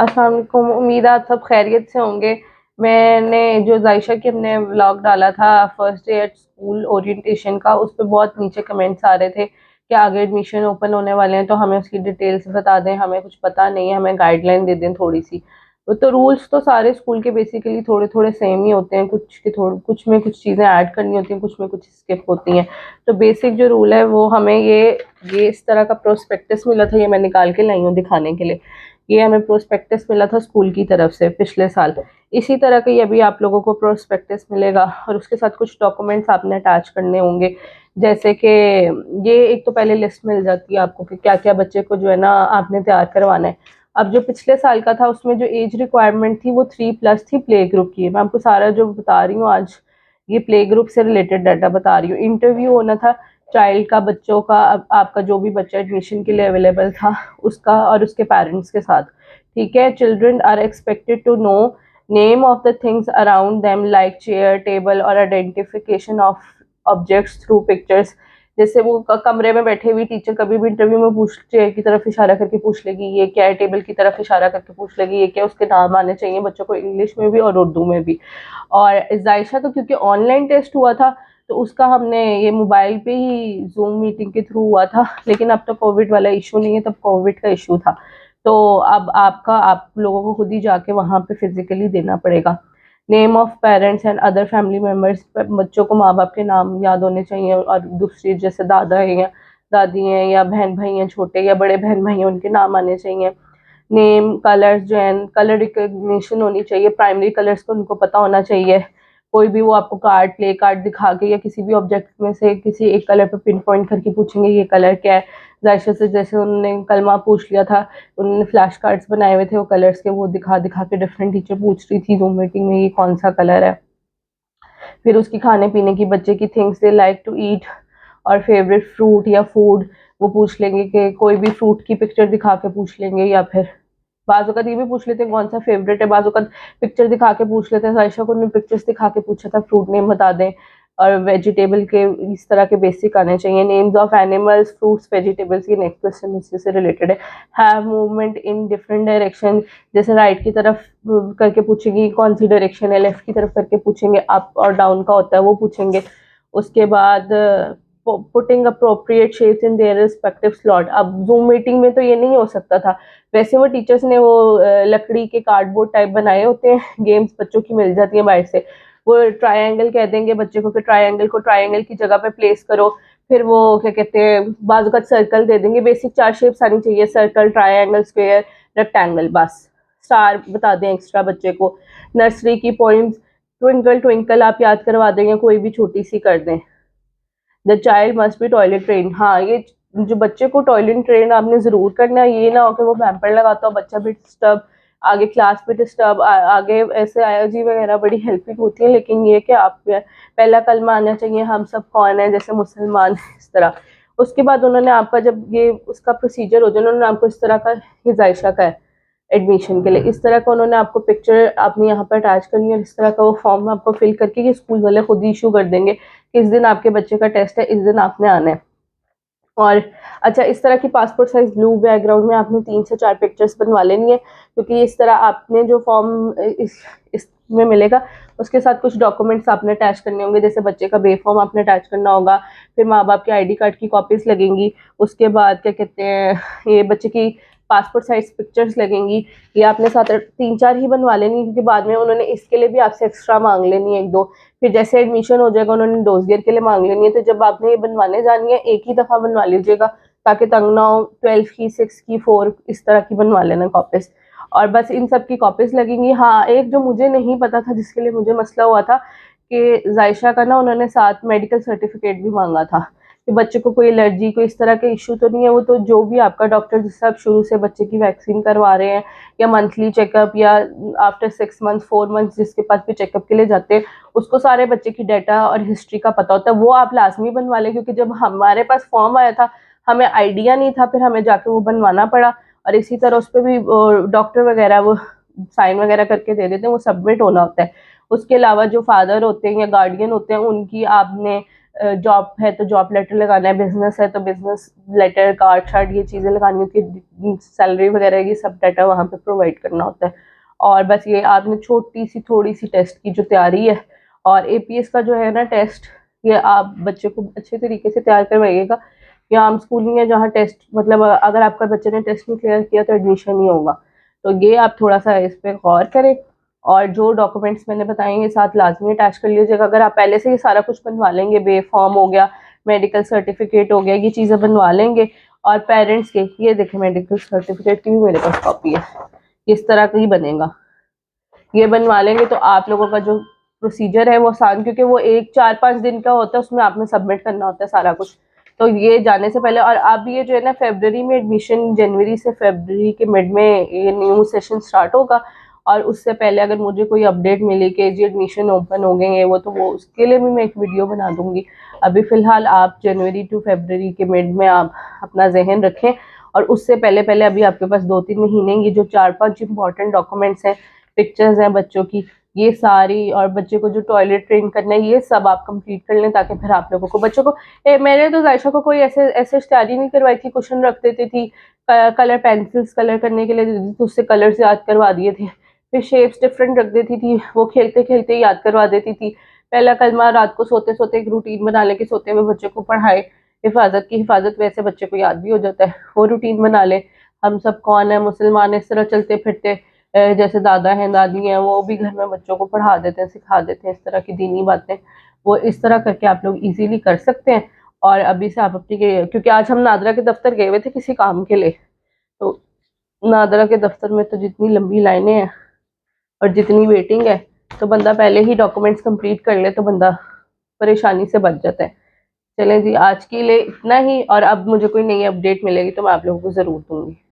अस्सलाम वालेकुम। उम्मीद है आप सब खैरियत से होंगे। मैंने जो जायशा की हमने व्लॉग डाला था first day at school orientation का, उस पर बहुत नीचे कमेंट्स आ रहे थे कि आगे एडमिशन ओपन होने वाले हैं तो हमें उसकी डिटेल्स बता दें, हमें कुछ पता नहीं है, हमें गाइडलाइन दे दें थोड़ी सी। वो तो रूल्स तो सारे स्कूल के बेसिकली थोड़े थोड़े सेम ही होते हैं, कुछ के थोड़े कुछ में कुछ चीज़ें ऐड करनी होती हैं, कुछ में कुछ स्किप होती हैं। तो बेसिक जो रूल है वो हमें ये इस तरह का प्रोस्पेक्टस मिला था, ये मैं निकाल के लाई हूँ दिखाने के लिए। ये हमें प्रोस्पेक्टस मिला था स्कूल की तरफ से पिछले साल। इसी तरह का ये अभी आप लोगों को प्रोस्पेक्टस मिलेगा और उसके साथ कुछ डॉक्यूमेंट्स आपने अटैच करने होंगे। जैसे कि ये एक तो पहले लिस्ट मिल जाती है आपको कि क्या क्या बच्चे को जो है ना आपने तैयार करवाना है। अब जो पिछले साल का था उसमें जो एज रिक्वायरमेंट थी वो 3+ थी प्ले ग्रुप की। मैं आपको सारा जो बता रही हूँ आज ये प्ले ग्रुप से रिलेटेड डाटा बता रही हूँ। इंटरव्यू होना था चाइल्ड का, बच्चों का, आपका जो भी बच्चा एडमिशन के लिए अवेलेबल था उसका और उसके पेरेंट्स के साथ। ठीक है। Children are expected to know name of the things around them like chair, table और identification of objects through pictures. जैसे वो कमरे में बैठे हुई टीचर कभी भी इंटरव्यू में पूछ, चेयर की तरफ इशारा करके पूछ लेगी ये क्या है, टेबल की तरफ इशारा करके पूछ लेगी ये क्या, उसके नाम आने चाहिए बच्चों को इंग्लिश में भी और उर्दू में भी। और जायशा तो क्योंकि ऑनलाइन टेस्ट हुआ था तो उसका हमने ये मोबाइल पे ही जूम मीटिंग के थ्रू हुआ था, लेकिन अब तो कोविड वाला इशू नहीं है, तब कोविड का इशू था। तो अब आप लोगों को खुद ही जाके वहां पे फिजिकली देना पड़ेगा। Name of parents and other family members, बच्चों को माँ बाप के नाम याद होने चाहिए, और दूसरी जैसे दादा है या दादी हैं या बहन भाई हैं, छोटे या बड़े बहन भाई हैं, उनके नाम आने चाहिए। नेम, कलर्स जो है कलर रिकग्निशन होनी चाहिए, प्राइमरी कलर्स को उनको पता होना चाहिए। कोई भी वो आपको कार्ड, प्ले कार्ड दिखा के या किसी भी ऑब्जेक्ट में से किसी एक कलर पे पिन पॉइंट करके पूछेंगे ये कलर क्या है। जायशा से जैसे उन्होंने कलमा पूछ लिया था, उन्होंने फ्लैश कार्ड्स बनाए हुए थे वो कलर्स के, वो दिखा दिखा के डिफरेंट टीचर पूछ रही थी जूम मीटिंग में ये कौन सा कलर है। फिर उसकी खाने पीने की, बच्चे की things they like to eat और फेवरेट फ्रूट या फूड वो पूछ लेंगे कि कोई भी फ्रूट की पिक्चर दिखा के पूछ लेंगे, या फिर बाज़ ये भी पूछ लेते हैं कौन सा फेवरेट है, बाज़ पिक्चर दिखा के पूछ लेते हैं। आयशा को उन्होंने पिक्चर्स दिखा के पूछा था फ्रूट नेम बता दें, और वेजिटेबल के इस तरह के बेसिक आने चाहिए। Names of animals, fruits, vegetables, ये नेक्स्ट क्वेश्चन इसी से रिलेटेड है। Have movement in different direction, जैसे राइट की तरफ करके पूछेंगी कौन सी डायरेक्शन है, लेफ्ट की तरफ करके पूछेंगे अप और डाउन का होता है वो पूछेंगे। उसके बाद putting appropriate shapes in their respective slot. अब जूम मीटिंग में तो ये नहीं हो सकता था, वैसे वो टीचर्स ने वो लकड़ी के कार्डबोर्ड टाइप बनाए होते हैं, गेम्स बच्चों की मिल जाती है बाहर से, वो ट्रायंगल कह देंगे बच्चे को कि ट्रायंगल को ट्रायंगल की जगह पे प्लेस करो। फिर वो क्या कहते हैं बाजू का सर्कल दे देंगे, बेसिक 4 शेप्स आनी चाहिए, सर्कल, ट्रायंगल, स्क्वायर, रेक्टेंगल, बस। स्टार बता दें एक्स्ट्रा बच्चे को। नर्सरी की पोइम्स, ट्विंकल ट्विंकल आप याद करवा दें या कोई भी छोटी सी कर दें। The child must be toilet train, हाँ ये जो बच्चे को टॉयलेट ट्रेन आपने जरूर करना है, ये ना हो कि वो पैम्पर लगाता हो बच्चा भी डिस्टर्ब, आगे क्लास भी डिस्टर्ब, आगे ऐसे आया जी वगैरह बड़ी हेल्पिंग होती है, लेकिन ये कि आप पहला कलमा आना चाहिए हम सब कौन है, जैसे मुसलमान, इस तरह। उसके बाद उन्होंने आपका जब ये उसका प्रोसीजर हो जाए, उन्होंने आपको इस तरह का, ये जायशा का है एडमिशन के लिए, इस तरह का उन्होंने आपको पिक्चर आपने यहाँ पर अटैच करनी है, इस तरह का वो फॉर्म आपको फिल करके ये स्कूल वाले खुद ही इशू कर देंगे कि इस दिन आपके बच्चे का टेस्ट है, इस दिन आपने आना है। और अच्छा, इस तरह की पासपोर्ट साइज ब्लू बैकग्राउंड में आपने 3 से 4 पिक्चर्स बनवा लेनी है, क्योंकि इस तरह आपने जो फॉर्म इसमें मिलेगा उसके साथ कुछ डॉक्यूमेंट्स आपने अटैच करने होंगे, जैसे बच्चे का बे फॉर्म आपने अटैच करना होगा, फिर माँ बाप के आईडी कार्ड की कॉपीज लगेंगी, उसके बाद क्या कहते हैं ये बच्चे की पासपोर्ट साइज पिक्चर्स लगेंगी। ये आपने 3-4 ही बनवा लेनी, क्योंकि बाद में उन्होंने इसके लिए भी आपसे एक्स्ट्रा मांग लेनी है 1-2। फिर जैसे एडमिशन हो जाएगा उन्होंने डोजियर के लिए मांग लेनी है, तो जब आपने ये बनवाने जानी है एक ही दफ़ा बनवा लीजिएगा ताकि तंग ना हो। 12 की, 6 की, 4 इस तरह की बनवा लेना कॉपीज, और बस इन सब की कॉपीज लगेंगी। हाँ, एक जो मुझे नहीं पता था जिसके लिए मुझे मसला हुआ था कि जायशा का ना उन्होंने साथ मेडिकल सर्टिफिकेट भी मांगा था कि बच्चे को कोई एलर्जी, कोई इस तरह के इशू तो नहीं है। वो तो जो भी आपका डॉक्टर, जिससे आप शुरू से बच्चे की वैक्सीन करवा रहे हैं या मंथली चेकअप या आफ्टर 6 मंथ्स 4 मंथ्स जिसके पास भी चेकअप के लिए जाते हैं, उसको सारे बच्चे की डाटा और हिस्ट्री का पता होता है, वो आप लाजमी बनवा लें। क्योंकि जब हमारे पास फॉर्म आया था हमें आइडिया नहीं था, फिर हमें जाके वो बनवाना पड़ा, और इसी तरह उस पर भी डॉक्टर वगैरह वो साइन वगैरह करके दे देते हैं, वो सबमिट होना होता है। उसके अलावा जो फादर होते हैं या गार्डियन होते हैं उनकी आपने जॉब है तो जॉब लेटर लगाना है, बिजनेस है तो बिजनेस लेटर, कार्ड शार्ड, ये चीज़ें लगानी होती है, सैलरी वगैरह ये सब डाटा वहाँ पे प्रोवाइड करना होता है। और बस ये आपने छोटी सी थोड़ी सी टेस्ट की जो तैयारी है, और एपीएस का जो है ना टेस्ट, ये आप बच्चे को अच्छे तरीके से तैयार करवाइएगा। ये आम स्कूलिंग है जहाँ टेस्ट, मतलब अगर आपका बच्चे ने टेस्ट नहीं क्लियर किया तो एडमिशन नहीं होगा। तो ये आप थोड़ा सा इस पर गौर करें। और जो डॉक्यूमेंट्स मैंने बताए ये साथ लाजमी अटैच कर लीजिएगा। अगर आप पहले से ये सारा कुछ बनवा लेंगे, बे फॉर्म हो गया, मेडिकल सर्टिफिकेट हो गया, ये चीज़ें बनवा लेंगे। और पेरेंट्स के ये देखें, मेडिकल सर्टिफिकेट की भी मेरे पास कॉपी है, इस तरह का ही बनेगा। ये बनवा लेंगे तो आप लोगों का जो प्रोसीजर है वो आसान, क्योंकि वो 1-4-5 दिन का होता है, उसमें आपने सबमिट करना होता है सारा कुछ। तो ये जाने से पहले, और अब ये जो है ना फरवरी में एडमिशन, जनवरी से फरवरी के मिड में ये न्यू सेशन स्टार्ट होगा। और उससे पहले अगर मुझे कोई अपडेट मिली कि जी एडमिशन ओपन हो गए हैं वो, तो वो उसके लिए भी मैं एक वीडियो बना दूंगी। अभी फ़िलहाल आप जनवरी टू फरवरी के मिड में आप अपना जहन रखें। और उससे पहले पहले अभी आपके पास 2-3 महीने, ये जो 4-5 इंपॉर्टेंट डॉक्यूमेंट्स हैं, पिक्चर्स हैं बच्चों की, ये सारी, और बच्चे को जो टॉयलेट ट्रेन करना है, ये सब आप कंप्लीट कर लें, ताकि फिर आप लोगों को बच्चों को मैंने तो जायशा को कोई ऐसे ऐसे तैयारी नहीं करवाई थी। क्वेश्चन रख देती थी, कलर पेंसिल्स कलर करने के लिए दे दी थी, उससे कलर्स याद करवा दिए थे। फिर शेप्स डिफरेंट रख देती थी, वो खेलते खेलते याद करवा देती थी। पहला कलमा रात को सोते सोते एक रूटीन बना ले कि सोते हुए बच्चे को पढ़ाए, हिफाजत की हिफाजत, वैसे बच्चे को याद भी हो जाता है। वो रूटीन बना ले। हम सब कौन है, मुसलमान, इस तरह चलते फिरते जैसे दादा हैं दादी हैं, वो भी घर में बच्चों को पढ़ा देते हैं, सिखा देते हैं इस तरह की दीनी बातें। वो इस तरह करके आप लोग इजीली कर सकते हैं। और अभी से आप अपनी, क्योंकि आज हम नादरा के दफ्तर गए हुए थे किसी काम के लिए, तो नादरा के दफ्तर में तो जितनी लंबी लाइनें हैं और जितनी वेटिंग है, तो बंदा पहले ही डॉक्यूमेंट्स कंप्लीट कर ले तो बंदा परेशानी से बच जाता है। चलें जी, आज के लिए इतना ही, और अब मुझे कोई नई अपडेट मिलेगी तो मैं आप लोगों को ज़रूर दूंगी।